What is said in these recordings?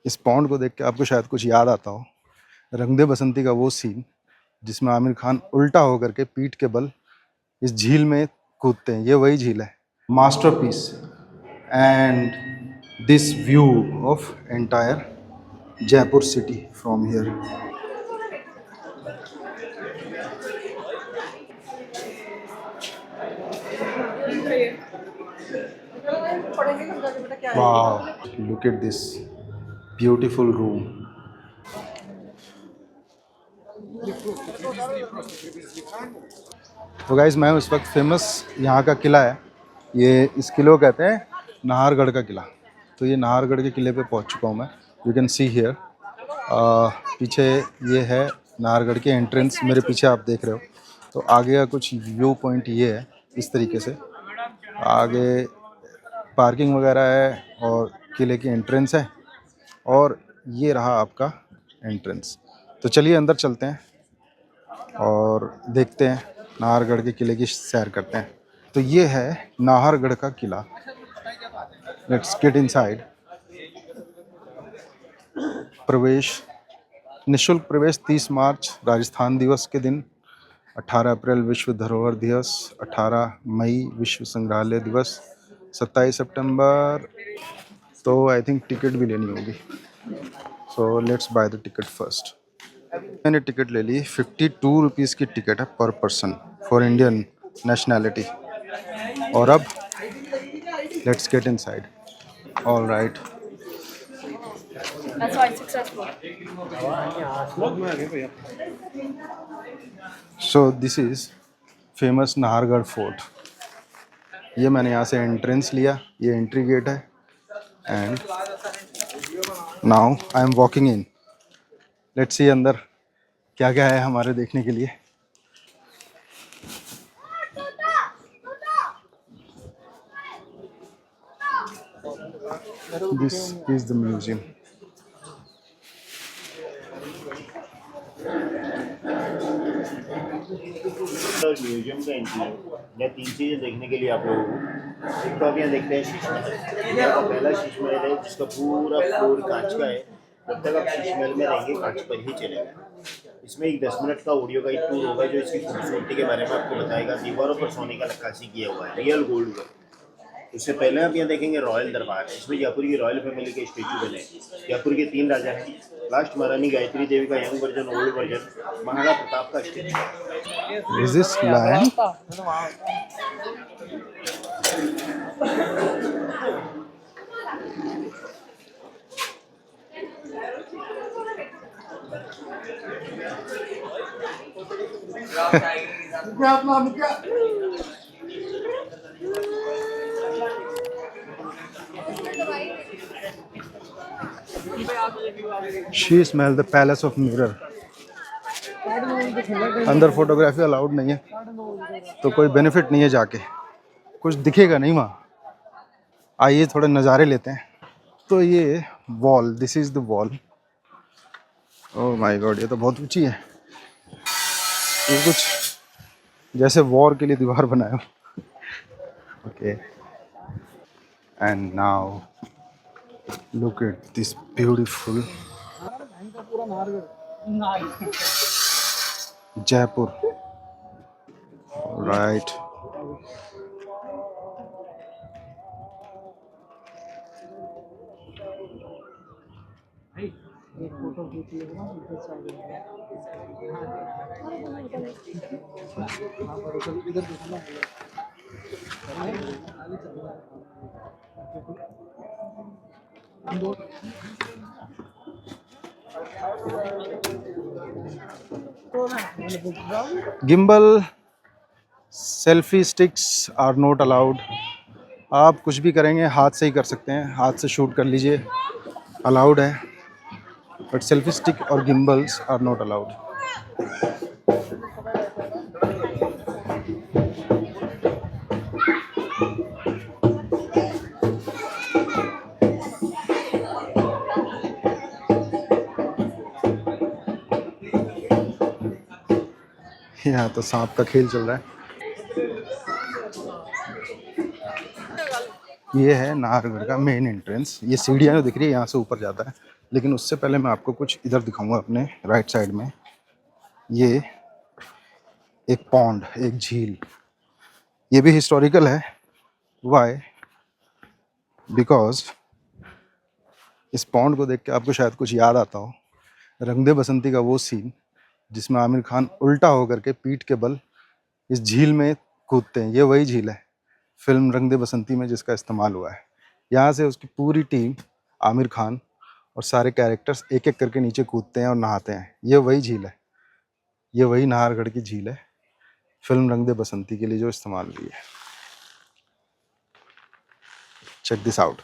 इस पॉन्ड को देख के आपको शायद कुछ याद आता हो, रंग दे बसंती का वो सीन जिसमें आमिर खान उल्टा होकर के पीठ के बल इस झील में कूदते हैं, ये वही झील है। Masterpiece and this view of entire Jaipur city from here. वाह, look at this beautiful room. तो गाइस मैं इस वक्त फेमस यहाँ का किला है, ये इस किले को कहते हैं नाहरगढ़ का किला। तो ये नाहरगढ़ के किले पे पहुँच चुका हूँ मैं। यू कैन सी हियर, पीछे ये है नाहरगढ़ के एंट्रेंस, मेरे पीछे आप देख रहे हो। तो आगे का कुछ व्यू पॉइंट ये है, इस तरीके से आगे पार्किंग वगैरह है और किले की एंट्रेंस है, और ये रहा आपका एंट्रेंस। तो चलिए अंदर चलते हैं और देखते हैं, नाहरगढ़ के किले की सैर करते हैं। तो ये है नाहरगढ़ का किला। Let's get inside. प्रवेश, निःशुल्क प्रवेश 30 मार्च राजस्थान दिवस के दिन, 18 अप्रैल विश्व धरोहर दिवस, 18 मई विश्व संग्रहालय दिवस, 27 सितंबर। तो आई थिंक टिकट भी लेनी होगी, so let's by the ticket first. मैंने टिकट ले ली, 52 रुपीज़ की टिकट है पर पर्सन फॉर इंडियन नेशनैलिटी। और अब let's get inside. All right, so this is famous Nahargarh fort. ये मैंने यहाँ से एंट्रेंस लिया, ये एंट्री गेट है, and now I am walking in. Let's see अंदर क्या क्या है हमारे देखने के लिए। This is the museum. Museum का एंट्री है। यहाँ 3 चीज़ें देखने के लिए आप लोगों को। एक तो आप यहाँ देखते हैं शीश महल। इंडिया का पहला शीश महल है जिसका पूरा फ्लोर कांच का है। जब तक आप शीश महल में रहेंगे कांच पर ही चलेगा। इसमें एक 10 मिनट का ऑडियो का एक टूर होगा जो इसकी खूबसूरती के बारे में आपको बताएगा। दीवारों पर सोने का नक्काशी किया हुआ है, रियल गोल्ड वर्क। उससे पहले आप यहाँ देखेंगे रॉयल दरबार, इसमें जयपुर की रॉयल फैमिली के स्टेचू बने। जयपुर के 3 राजा हैं, लास्ट महारानी गायत्री देवी का young version, old version, Maharana Pratap का statue. Is this lion? Sheesh Mahal, the palace of mirror. अंदर फोटोग्राफी अलाउड नहीं है, तो कोई बेनिफिट नहीं है जाके, कुछ दिखेगा नहीं वहाँ। आइए थोड़े नज़ारे लेते हैं। तो ये wall, this is the wall. Oh my God, ये तो बहुत ऊंची है। ये कुछ जैसे वॉर के लिए दीवार बनाया। Okay, and now look at this beautiful Jaipur. Right, gimbal, selfie sticks are not allowed. आप कुछ भी करेंगे हाथ से ही कर सकते हैं, हाथ से शूट कर लीजिए, अलाउड है, बट सेल्फी स्टिक और गिम्बल्स आर नॉट अलाउड। यहाँ तो सांप का खेल चल रहा है। ये है नाहरगढ़ का मेन एंट्रेंस। ये सीढ़ियाँ जो दिख रही है यहाँ से ऊपर जाता है, लेकिन उससे पहले मैं आपको कुछ इधर दिखाऊंगा अपने राइट साइड में। ये एक पॉन्ड, एक झील, ये भी हिस्टोरिकल है। वाई? बिकॉज इस पॉन्ड को देख के आपको शायद कुछ याद आता हो। रंग दे बसंती का वो सीन जिसमें आमिर खान उल्टा होकर के पीठ के बल इस झील में कूदते हैं, ये वही झील है फिल्म रंग दे बसंती में जिसका इस्तेमाल हुआ है। यहाँ से उसकी पूरी टीम, आमिर खान और सारे कैरेक्टर्स एक एक करके नीचे कूदते हैं और नहाते हैं। ये वही झील है, ये वही नाहरगढ़ की झील है फिल्म रंग दे बसंती के लिए जो इस्तेमाल हुई है। Check this out.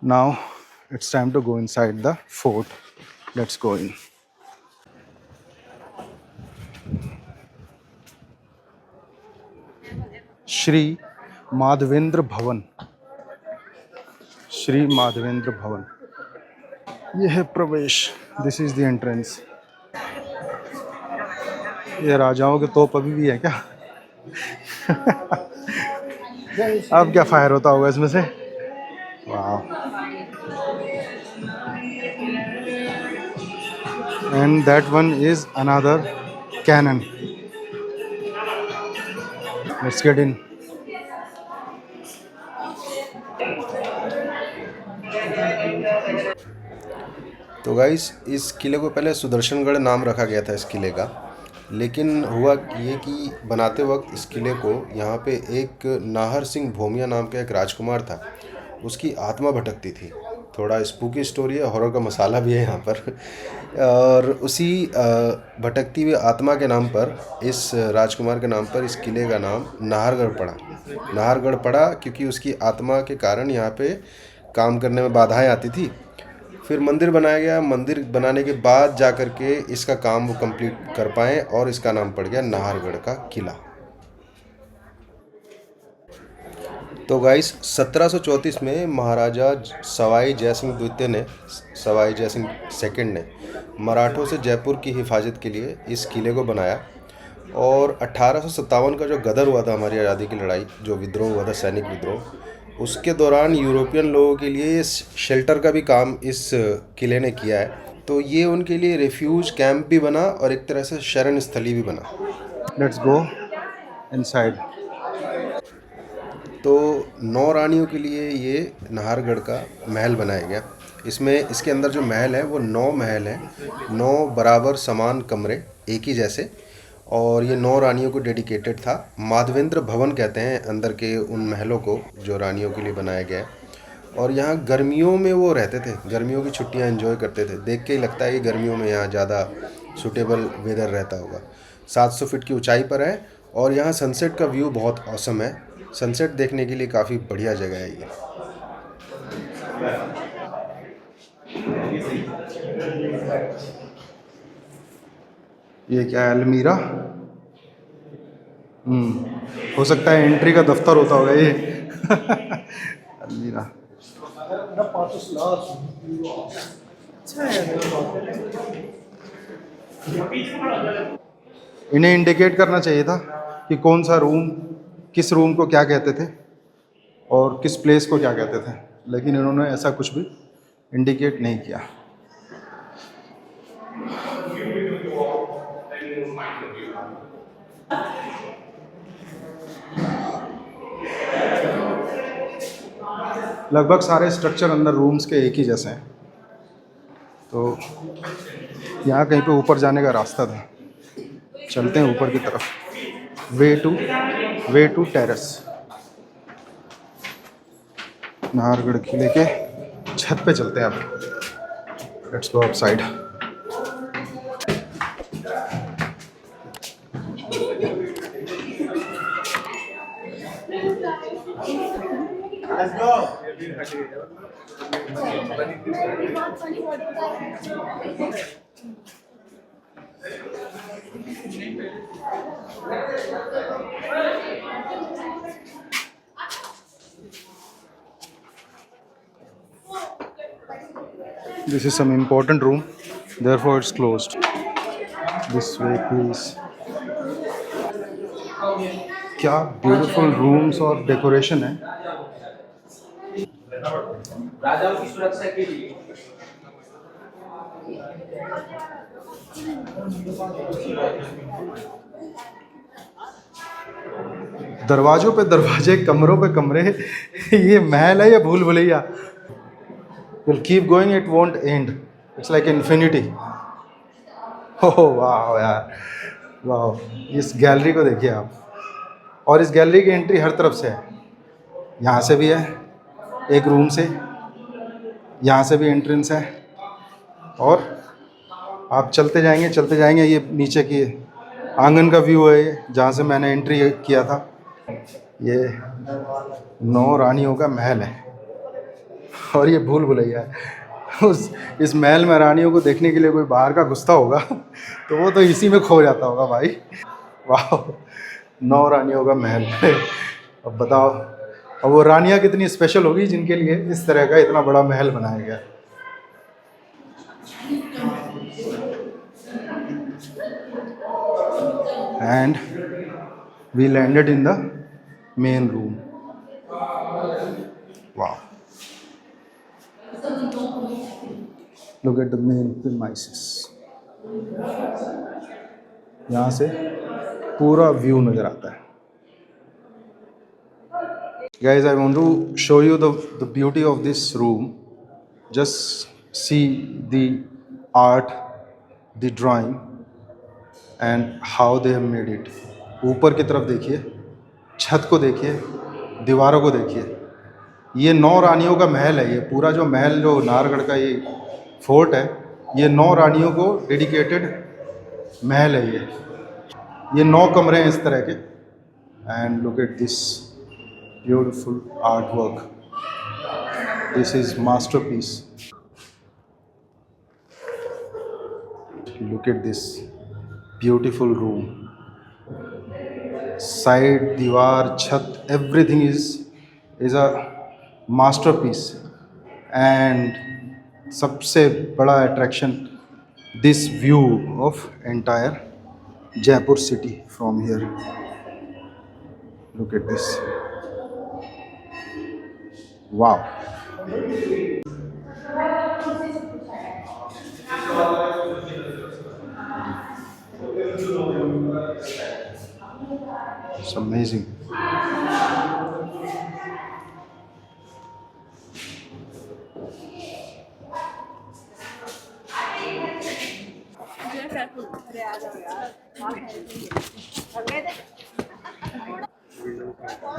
Now it's time to go inside the fort. Let's go in. Shri Madhavendra Bhawan, Shri Madhavendra Bhawan, ये है प्रवेश। This is the entrance. ये राजाओं के तोप अभी भी है क्या? अब क्या फायर होता होगा इसमें से? वाह। And that one is another cannon. Let's get in. तो गाइस, इस किले को पहले सुदर्शनगढ़ नाम रखा गया था इस किले का, लेकिन हुआ ये कि बनाते वक्त इस किले को यहाँ पे एक नाहर सिंह भोमिया नाम का एक राजकुमार था, उसकी आत्मा भटकती थी। थोड़ा स्पूकी स्टोरी है, हॉरर का मसाला भी है यहाँ पर। और उसी भटकती हुई आत्मा के नाम पर, इस राजकुमार के नाम पर इस किले का नाम नाहरगढ़ पड़ा। नाहरगढ़ पड़ा क्योंकि उसकी आत्मा के कारण यहाँ पे काम करने में बाधाएं आती थी। फिर मंदिर बनाया गया, मंदिर बनाने के बाद जा कर के इसका काम वो कंप्लीट कर पाए और इसका नाम पड़ गया नाहरगढ़ का किला। तो गाइस, 1734 में महाराजा सवाई जयसिंह द्वितीय ने, सवाई जयसिंह सेकंड ने मराठों से जयपुर की हिफाजत के लिए इस किले को बनाया। और 1857 का जो गदर हुआ था, हमारी आज़ादी की लड़ाई, जो विद्रोह हुआ था, सैनिक विद्रोह, उसके दौरान यूरोपियन लोगों के लिए शेल्टर का भी काम इस किले ने किया है। तो ये उनके लिए रेफ्यूज कैंप भी बना और एक तरह से शरण स्थली भी बना। Let's go inside. तो 9 रानियों के लिए ये नाहरगढ़ का महल बनाया गया। इसमें, इसके अंदर जो महल है वो 9 महल हैं, 9 बराबर समान कमरे एक ही जैसे, और ये 9 रानियों को डेडिकेटेड था। माधवेंद्र भवन कहते हैं अंदर के उन महलों को जो रानियों के लिए बनाया गया है। और यहाँ गर्मियों में वो रहते थे, गर्मियों की छुट्टियाँ एंजॉय करते थे। देख के ही लगता है कि गर्मियों में यहाँ ज़्यादा सूटेबल वेदर रहता होगा। 700 फीट की ऊंचाई पर है और यहाँ सनसेट का व्यू बहुत ऑसम है। सनसेट देखने के लिए काफ़ी बढ़िया जगह है ये। ये क्या है? अलमीरा। हो सकता है एंट्री का दफ्तर होता होगा ये। अलमीरा। इन्हें इंडिकेट करना चाहिए था कि कौन सा रूम, किस रूम को क्या कहते थे और किस प्लेस को क्या कहते थे, लेकिन इन्होंने ऐसा कुछ भी इंडिकेट नहीं किया। लगभग सारे स्ट्रक्चर अंदर रूम्स के एक ही जैसे हैं। तो यहाँ कहीं पे ऊपर जाने का रास्ता था, चलते हैं ऊपर की तरफ। Way to terrace. नाहरगढ़ किले के छत पे चलते हैं अब। Let's go outside. This is some important room, therefore it's closed. This way, please. क्या ब्यूटीफुल रूम्स और डेकोरेशन है। राजाओं की सुरक्षा के लिए दरवाजों पे दरवाजे, कमरों पे कमरे। ये महल है या भूल भुलैया? Will keep going, it won't end, it's like infinity. Oh वाह यार, वाह। इस गैलरी को देखिए आप, और इस गैलरी की एंट्री हर तरफ से है। यहाँ से भी है एक रूम से, यहाँ से भी एंट्रेंस है, और आप चलते जाएंगे। ये नीचे की आंगन का व्यू है ये, जहाँ से मैंने एंट्री किया था। ये 9 रानियों का महल है, और ये भूल भुलैया है। इस महल में रानियों को देखने के लिए कोई बाहर का घुसता होगा तो वो तो इसी में खो जाता होगा भाई। वाह, 9 रानियों का महल। अब बताओ, अब वो रानियाँ कितनी स्पेशल होगी जिनके लिए इस तरह का इतना बड़ा महल बनाया गया। And we landed in the main room. Wow. Look at the main premises. यहाँ से पूरा व्यू नज़र आता है। Guys, I want to show you the beauty of this room. Just see the art, the drawing, and how they have made it. ऊपर की तरफ देखिए, छत को देखिए, दीवारों को देखिए। ये 9 रानियों का महल है। ये पूरा जो महल, जो नाहरगढ़ का ये फोर्ट है, ये 9 रानियों को डेडिकेटेड महल है। ये 9 कमरे हैं इस तरह के। And look at this beautiful art work, this is masterpiece. Look at this beautiful room, side, दीवार, छत, everything is a masterpiece. And सबसे बड़ा attraction, this view of entire Jaipur city from here. Look at this, wow. It's amazing.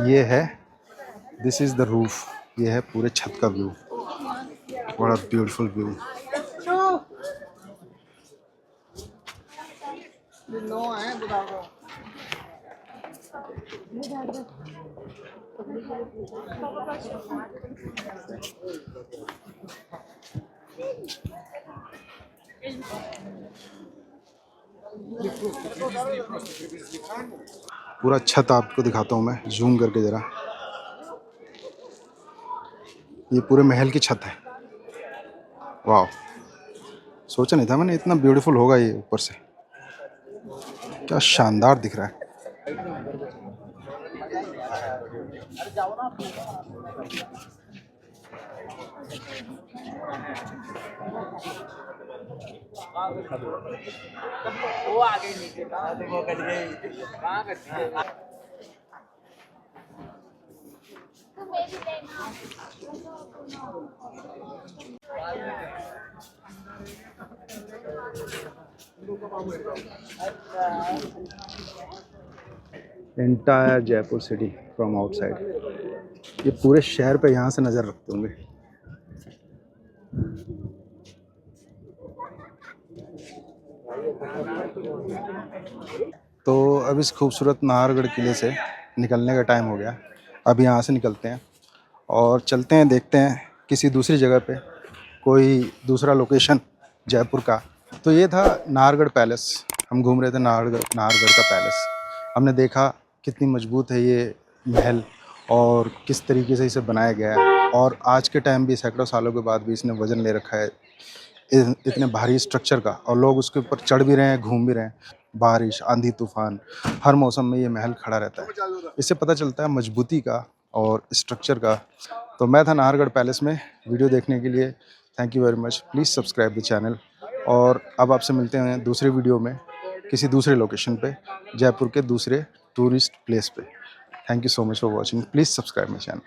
ये है, this is the roof. ये है पूरे छत का व्यू, बड़ा ब्यूटीफुल व्यू। पूरा छत आपको दिखाता हूँ मैं, जूम करके ज़रा। ये पूरे महल की छत है। वाह, सोचा नहीं था मैंने इतना ब्यूटीफुल होगा ये ऊपर से। क्या शानदार दिख रहा है। वो आगे नीचे कहाँ देखो कर गई कहाँ करती है। Entire Jaipur city from outside. ये पूरे शहर पे यहाँ से नज़र रखते होंगे। तो अब इस खूबसूरत नाहरगढ़ किले से निकलने का टाइम हो गया। अब यहाँ से निकलते हैं और चलते हैं, देखते हैं किसी दूसरी जगह पे कोई दूसरा लोकेशन जयपुर का। तो ये था नाहरगढ़ पैलेस। हम घूम रहे थे नाहरगढ़ का पैलेस। हमने देखा कितनी मजबूत है ये महल और किस तरीके से इसे बनाया गया है, और आज के टाइम भी सैकड़ों सालों के बाद भी इसने वज़न ले रखा है इतने भारी स्ट्रक्चर का, और लोग उसके ऊपर चढ़ भी रहे हैं, घूम भी रहे हैं। बारिश, आंधी तूफान, हर मौसम में ये महल खड़ा रहता है। इससे पता चलता है मजबूती का और स्ट्रक्चर का। तो मैं था नाहरगढ़ पैलेस में। वीडियो देखने के लिए thank you very much. Please subscribe the channel. और अब आपसे मिलते हैं दूसरे वीडियो में किसी दूसरे लोकेशन पे, जयपुर के दूसरे टूरिस्ट प्लेस पे। Thank you so much for watching. Please subscribe my channel.